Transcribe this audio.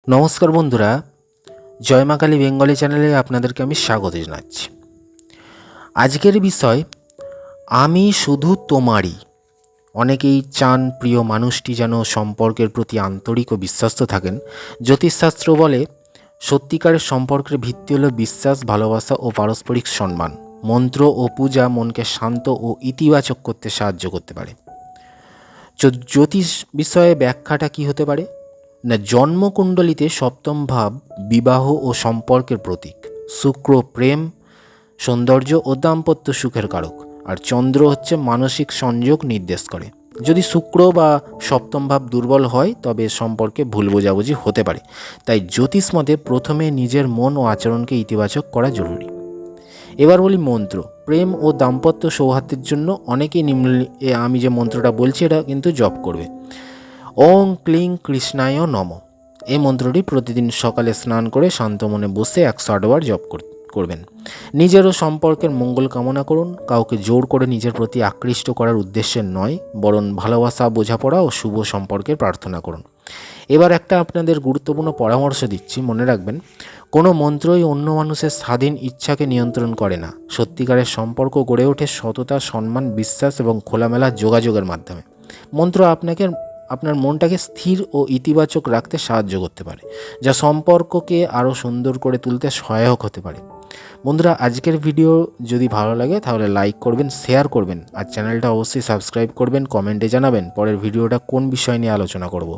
নমস্কার বন্ধুরা, জয় মা কালী বেঙ্গলি চ্যানেলে আপনাদেরকে আমি স্বাগত জানাচ্ছি। আজকের বিষয় আমি শুধু তোমারই। অনেকেই চান প্রিয় মানুষটি যেন সম্পর্কের প্রতি আন্তরিক ও বিশ্বস্ত থাকেন। জ্যোতিষশাস্ত্র বলে সত্যিকারের সম্পর্কের ভিত্তি হলো বিশ্বাস, ভালোবাসা ও পারস্পরিক সম্মান। মন্ত্র ও পূজা মনকে শান্ত ও ইতিবাচক করতে সাহায্য করতে পারে। জ্যোতিষ বিষয়ে ব্যাখ্যাটা কি হতে পারে না, জন্মকুণ্ডলিতে সপ্তম ভাব বিবাহ ও সম্পর্কের প্রতীক, শুক্র প্রেম, সৌন্দর্য ও দাম্পত্য সুখের কারক, আর চন্দ্র হচ্ছে মানসিক সংযোগ নির্দেশ করে। যদি শুক্র বা সপ্তম ভাব দুর্বল হয় তবে সম্পর্কে ভুল বোঝাবুঝি হতে পারে। তাই জ্যোতিষ মতে প্রথমে নিজের মন ও আচরণকে ইতিবাচক করা জরুরি। এবার বলি মন্ত্র। প্রেম ও দাম্পত্য সৌহার্দ্যের জন্য অনেকেই আমি যে মন্ত্রটা বলছি এটা কিন্তু জপ করবে। ওং ক্লিং কৃষ্ণায় নম। এই মন্ত্রটি প্রতিদিন সকালে স্নান করে শান্ত মনে বসে 108 বার জপ করবেন। নিজেরও সম্পর্কের মঙ্গল কামনা করুন। কাউকে জোর করে নিজের প্রতি আকৃষ্ট করার উদ্দেশ্যে নয়, বরং ভালোবাসা, বোঝাপড়া ও শুভ সম্পর্কের প্রার্থনা করুন। এবার একটা আপনাদের গুরুত্বপূর্ণ পরামর্শ দিচ্ছি, মনে রাখবেন, কোনো মন্ত্রই অন্য মানুষের স্বাধীন ইচ্ছাকে নিয়ন্ত্রণ করে না। সত্যিকারের সম্পর্ক গড়ে ওঠে সততা, সম্মান, বিশ্বাস এবং খোলামেলা যোগাযোগের মাধ্যমে। মন্ত্র আপনার মনটাকে স্থির ও ইতিবাচক রাখতে সাহায্য করতে পারে, যা সম্পর্ককে আরও সুন্দর করে তুলতে সহায়ক হতে পারে। বন্ধুরা, আজকের ভিডিও যদি ভালো লাগে তাহলে লাইক করবেন, শেয়ার করবেন, আর চ্যানেলটা অবশ্যই সাবস্ক্রাইব করবেন। কমেন্টে জানাবেন পরের ভিডিওটা কোন বিষয় নিয়ে আলোচনা করব।